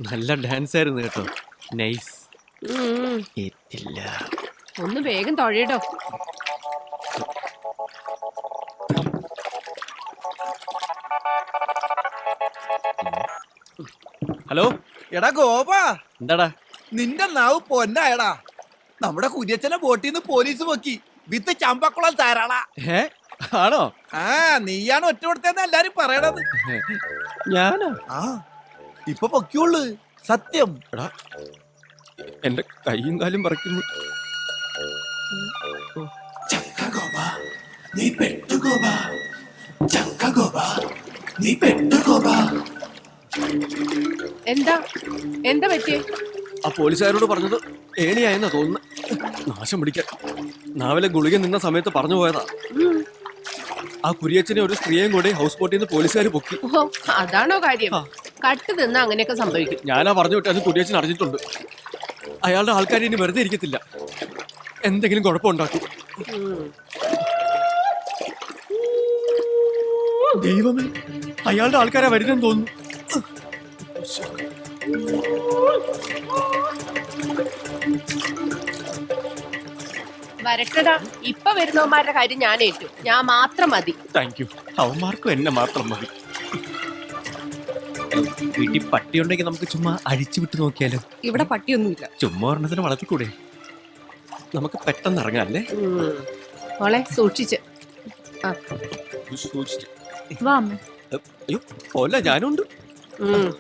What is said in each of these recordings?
നല്ല ഡാൻസ് ആയിരുന്നു കേട്ടോ. നൈസ്. ഏറ്റില്ല. ഒന്ന് വേഗം തൊഴയിടോ. ഹലോ എടാ ഗോപാ, എന്താടാ? നിന്റെ നാവ് പൊന്നായടാ. നമ്മുടെ കുര്യച്ചനെ ബോട്ടിൽ നിന്ന് പോലീസ് പൊക്കി വിത്ത് ചമ്പക്കുളം താരാളാ. ആണോ? ആ, നീയാണ് ഒറ്റ കൊടുത്തതെന്ന് എല്ലാരും പറയണത്. ഞാനാ? ആ, ഇപ്പൊ പൊക്കിയുള്ളു, സത്യം. എടാ, എന്റെ കൈയും കാലും പറിക്കുന്നു. എന്താ എന്താ പറ്റിയേ? ആ പോലീസുകാരോട് പറഞ്ഞത് ഏണിയായെന്നാ തോന്നുന്നു. നാശം പിടിക്കാൻ നാവിലെ ഗുളിക നിന്ന സമയത്ത് പറഞ്ഞു പോയതാ. ആ കുരിയച്ചനെ ഒരു സ്ത്രീയെയും കൂടി ഹൗസ് ബോട്ടിൽ നിന്ന് പോലീസുകാർ പൊക്കി. ഓ, അതാണോ കാര്യം? കട്ട് നിന്ന് അങ്ങനെയൊക്കെ സംഭവിക്കും. ഞാനാ പറഞ്ഞു വിട്ട് അത് കുരിയച്ചൻ അറിഞ്ഞിട്ടുണ്ട്. അയാളുടെ ആൾക്കാർ ഇനി വെറുതെ ഇരിക്കത്തില്ല, എന്തെങ്കിലും കുഴപ്പമുണ്ടാക്കും. ദൈവമേ, അയാളുടെ ആൾക്കാരാ വരുന്നെന്ന് തോന്നുന്നു. വരട്ടടാ, ഇപ്പൊ വരുന്നവന്മാരുടെ കാര്യം ഞാൻ ഏറ്റു. ഞാൻ മാത്രം മതി. Thank you. അവന്മാർക്കും എന്നെ മാത്രം മതി. വീട്ടിൽ പട്ടിയുണ്ടെങ്കിൽ നമുക്ക് ചുമ്മാ അഴിച്ചു വിട്ട് നോക്കിയാലോ? ഇവിടെ പട്ടിയൊന്നുമില്ല. ചുമ്മാ ഒരെണ്ണത്തിന് വളർത്തിക്കൂടെ? നമുക്ക് പെട്ടെന്ന് ഇറങ്ങാല്ലേ? മോളെ സൂക്ഷിച്ച്. അയ്യോ പോല, ഞാനുണ്ട്.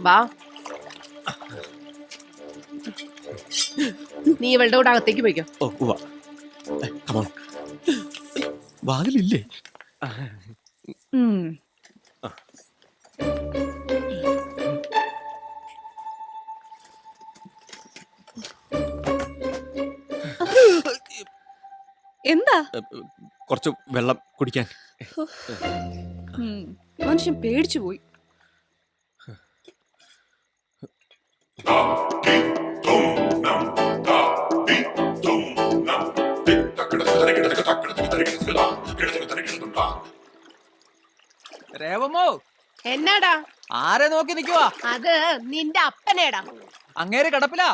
വാ, നീ ഇവളുടെ കൂടെ അകത്തേക്ക് പോയിക്കോ. ഓ വാ, വാതിലില്ലേ? എന്താ? കുറച്ച് വെള്ളം കുടിക്കാൻ. മനുഷ്യൻ പേടിച്ചു പോയി. രേവമോ, എന്നാടാ? ആരെ നോക്കി നിക്കുവാ? അത് നിന്റെ അപ്പനേടാ. അങ്ങേര് കിടപ്പിലാ,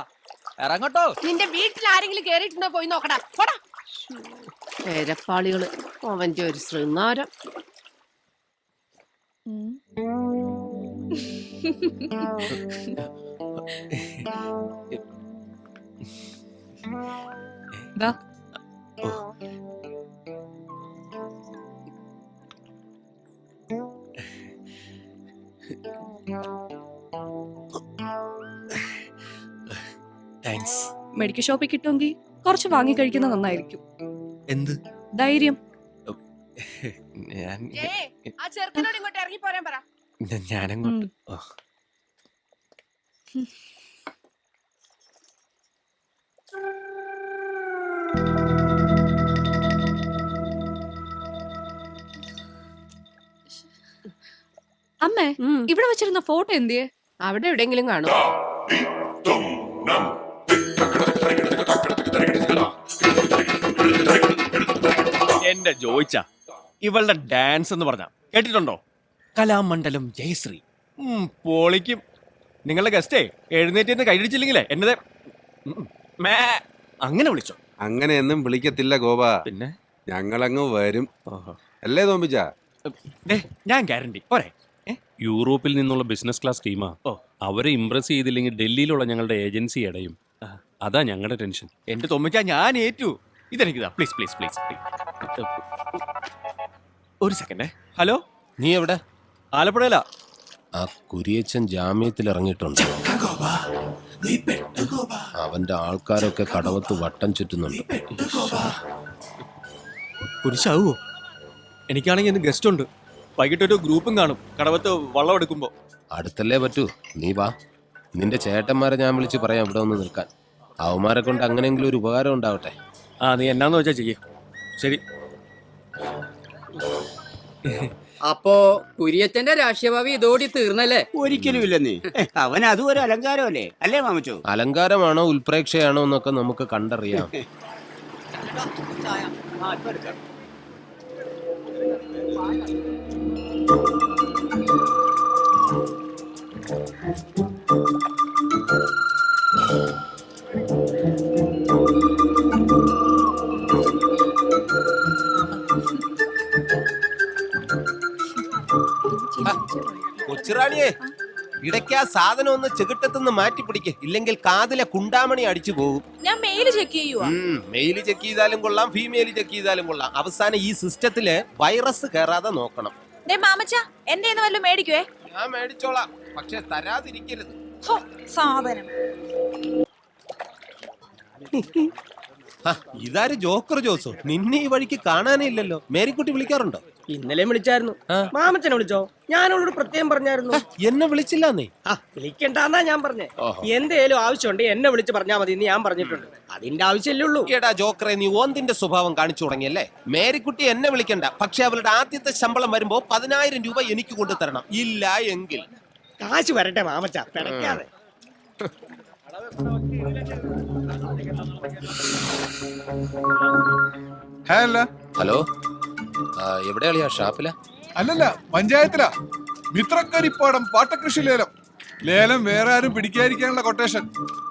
ഇറങ്ങട്ടോ. നിന്റെ വീട്ടിൽ ആരെങ്കിലും കേറിയിട്ടുണ്ടോ? പോയി നോക്കടാ. പോടാ പേരപ്പാളികള്. അവന്റെ ഒരു ശൃംഗാരം. താങ്ക്സ്. മെഡിക്കൽ ഷോപ്പിൽ കിട്ടുമെങ്കിൽ കുറച്ച് വാങ്ങി കഴിക്കുന്നത് നന്നായിരിക്കും. എന്ത് ധൈര്യം? ആ ചെറുക്കനോട് ഇങ്ങോട്ട് ഇറങ്ങി പോരാൻ പറ. ഞാനങ്ങോട്ട്. അമ്മേ, ഇവിടെ വെച്ചിരുന്ന ഫോട്ടോ എന്തിയെ? അവിടെ എവിടെയെങ്കിലും കാണും. എന്റെ ജോയിച്ച, ഇവളുടെ ഡാൻസ് എന്ന് പറഞ്ഞ കേട്ടിട്ടുണ്ടോ? കലാമണ്ഡലം ജയശ്രീ. പൊളിക്കും. നിങ്ങളുടെ ഗസ്റ്റേ എഴുന്നേറ്റ് കൈയടിച്ചില്ലെങ്കിലേ എന്നതേ അങ്ങനെ വിളിച്ചോ? അങ്ങനെയൊന്നും വിളിക്കത്തില്ല ഗോപ. പിന്നെ ഞങ്ങളങ്ങ് വരും അല്ലേ തോമ്പിച്ച? ഞാൻ ഗ്യാരണ്ടി. പോരെ? യൂറോപ്പിൽ നിന്നുള്ള ബിസിനസ് ക്ലാസ് ടീമാ. അവരെ ഇംപ്രസ് ചെയ്തില്ലെങ്കിൽ ഡൽഹിയിലുള്ള ഞങ്ങളുടെ ഏജൻസി അടയും. അതാ ഞങ്ങളുടെ ടെൻഷൻ. എന്റെ തോമ്പിച്ച, ഞാൻ ഏറ്റു. ഇതെനിക്കിതാ. പ്ലീസ് പ്ലീസ് പ്ലീസ് പ്ലീസ് ഒരു സെക്കൻഡേ. ഹലോ, നീ എവിടെ? ആലപ്പുഴയിലാ. ആ കുരിയച്ചൻ ജാമ്യത്തിൽ ഇറങ്ങിയിട്ടുണ്ട്. അവന്റെ ആൾക്കാരൊക്കെ കടവത്ത് വട്ടം ചുറ്റുന്നുണ്ട്. കുരിശാവോ? എനിക്കാണെങ്കിൽ ഇന്ന് ഗസ്റ്റ് ഉണ്ട്. വൈകിട്ടൊരു ഗ്രൂപ്പും കാണും കടവത്ത് വള്ളം എടുക്കുമ്പോ. അടുത്തല്ലേ പറ്റൂ, നീ വാ. നിന്റെ ചേട്ടന്മാരെ ഞാൻ വിളിച്ച് പറയാം ഇവിടെ ഒന്ന് നിൽക്കാൻ. അവന്മാരെ കൊണ്ട് അങ്ങനെയെങ്കിലും ഒരു ഉപകാരം ഉണ്ടാവട്ടെ. നീ എന്നാന്ന് വെച്ചാ ചെയ്യേ. ശരി. അപ്പോ കുര്യച്ചന്റെ രാഷ്ട്രീയഭാവി ഇതോടി തീർന്നല്ലേ? ഒരിക്കലും ഇല്ലെന്നേ. അവൻ അതും ഒരു അലങ്കാരമല്ലേ, അല്ലേ മാമച്ചോ? അലങ്കാരമാണോ ഉൽപ്രേക്ഷയാണോ എന്നൊക്കെ നമുക്ക് കണ്ടറിയാം. കൊച്ചുറാണിയെ ഇടയ്ക്ക് ആ സാധനം ഒന്ന് ചെകിട്ടത്തുനിന്ന് മാറ്റി പിടിക്ക്, ഇല്ലെങ്കിൽ കാതിലെ കുണ്ടാമണി അടിച്ചു പോകും. ഞാൻ മെയിൽ ചെക്ക് ചെയ്യുവാ. മെയിൽ ചെക്ക് ചെയ്താലും കൊള്ളാം, ഫീമെയിൽ ചെക്ക് ചെയ്താലും കൊള്ളാം. അവസാനം ഈ സിസ്റ്റത്തില് വൈറസ് കയറാതെ നോക്കണം. മാമച്ച എന്റെ വല്ലതും മേടിക്കുവേ. ഞാൻ മേടിച്ചോളാം, പക്ഷെ തരാതിരിക്കരുത്. സാധനം. ഇതാര് ജോക്കർ ജോസോ? നിന്നെ ഈ വഴിക്ക് കാണാനേ ഇല്ലല്ലോ. മേരിക്കുട്ടി വിളിക്കാറുണ്ടോ? ഇന്നലെ വിളിച്ചായിരുന്നു. മാമച്ചനെ വിളിച്ചോ? ഞാൻ അവളോട് പ്രത്യേകം പറഞ്ഞായിരുന്നു. എന്നെ വിളിച്ചില്ലെന്നേ. വിളിക്കണ്ടെന്നാ ഞാൻ പറഞ്ഞേ. എന്തേലും ആവശ്യമുണ്ട് എന്നെ വിളിച്ച് പറഞ്ഞാൽ മതി എന്ന് ഞാൻ പറഞ്ഞിട്ടുണ്ട്. അതിന്റെ ആവശ്യമല്ലേ ഉള്ളൂ. എടാ ജോക്കറെ, നീ ഓന്തിന്റെ സ്വഭാവം കാണിച്ചു തുടങ്ങിയല്ലേ. മേരിക്കുട്ടി എന്നെ വിളിക്കണ്ട, പക്ഷെ അവളുടെ ആദ്യത്തെ ശമ്പളം വരുമ്പോ 10,000 രൂപ എനിക്ക് കൊണ്ടുതരണം. ഇല്ല എങ്കിൽ കാശ് വരട്ടെ മാമച്ച, പിടയ്ക്കാതെ. ഹലോ, എവിടെയാളിയാ? ഷാപ്പില? അല്ലല്ല, പഞ്ചായത്തിലാ. മിത്രക്കരിപ്പാടം പാട്ടകൃഷി ലേലം. ലേലം വേറെ ആരും പിടിക്കാതിരിക്കാനുള്ള കൊട്ടേഷൻ.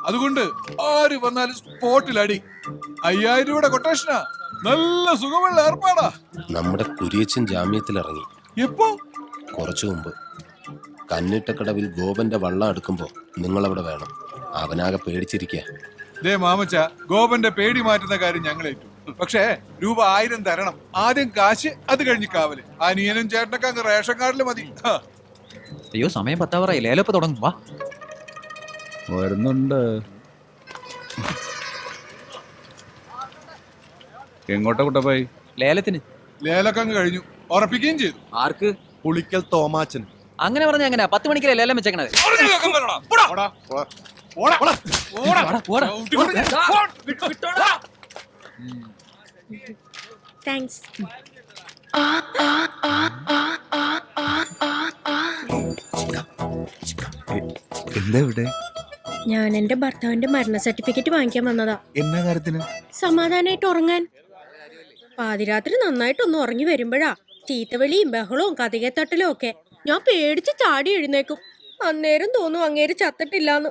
അതുകൊണ്ട് ആര് വന്നാലും സ്പോട്ടിൽ അടി. 5000 രൂപയുടെ കൊട്ടേഷനാ. നല്ല സുഖമുള്ള ഏർപ്പാടാ. നമ്മുടെ കുരിയച്ചൻ ജാമ്യത്തിൽ ഇറങ്ങി. എപ്പോ? കുറച്ചു മുമ്പ്. കന്നിട്ടക്കടവിൽ ഗോപന്റെ വള്ളം എടുക്കുമ്പോ നിങ്ങളവിടെ വേണം. അവനാകെ പേടിച്ചിരിക്കുക. ദേ മാമച്ച, ഗോപന്റെ പേടി മാറ്റുന്ന കാര്യം ഞങ്ങളേറ്റു. പക്ഷേ രൂപ 1000 തരണം. ആദ്യം കാശ്, അത് കഴിഞ്ഞ് കാവല്. അനിയനും ചേട്ടനൊക്കെ അങ്ങ് റേഷൻ കാർഡിൽ മതി. അയ്യോ, സമയം 10 ലേലപ്പ് തുടങ്ങും. വാ, വരുന്നുണ്ട്. എങ്ങോട്ടാ കുട്ടപ്പായി? ലേലത്തിന്. ലേലൊക്കെ അങ്ങ് കഴിഞ്ഞു, ഉറപ്പിക്കുകയും ചെയ്തു. ആർക്ക്? പുളിക്കൽ തോമാച്ചൻ. അങ്ങനെ പറഞ്ഞ എങ്ങനെയാ 10 മണിക്കല്ലേ ലേലം വെച്ചേക്കണത്? താങ്ക്സ്. എന്താ ഇവിടെ? ഞാൻ എന്റെ ഭർത്താവിന്റെ മരണ സർട്ടിഫിക്കറ്റ് വാങ്ങിക്കാൻ വന്നതാ. എന്നാ കാര്യത്തിന്? സമാധാനായിട്ട് ഉറങ്ങാൻ. പാതിരാത്രി നന്നായിട്ടൊന്ന് ഉറങ്ങി വരുമ്പോഴാ ചീത്തവിളിയും ബഹളവും കതികത്തട്ടലും ഒക്കെ. ഞാൻ പേടിച്ച് ചാടി എഴുന്നേക്കും. അന്നേരം തോന്നും അങ്ങേര് ചത്തിട്ടില്ലാന്ന്.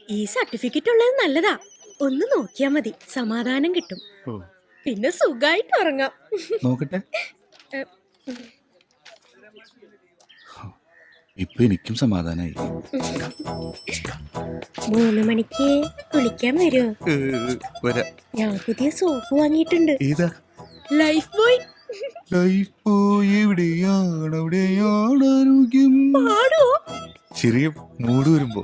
ഈ സർട്ടിഫിക്കറ്റ് ഉള്ളത് നല്ലതാ. ഒന്ന് നോക്കിയാ മതി, സമാധാനം കിട്ടും. പിന്നെ സുഖായിട്ട് ഉറങ്ങാം. നോക്കട്ടെ. ഇപ്പൊ എനിക്കും സമാധാനായി. 3 മണിക്ക് കുളിക്കാൻ വരുമോ? ഞാൻ പുതിയ സോപ്പ് വാങ്ങിയിട്ടുണ്ട്. ഏതാ? Life boy. ലൈഫ് ബോയ് എവിടെയാണ്? അവിടെയാണ് ആരോഗ്യം. പാടോ? ചെറിയ മൂട് വരുമ്പോ.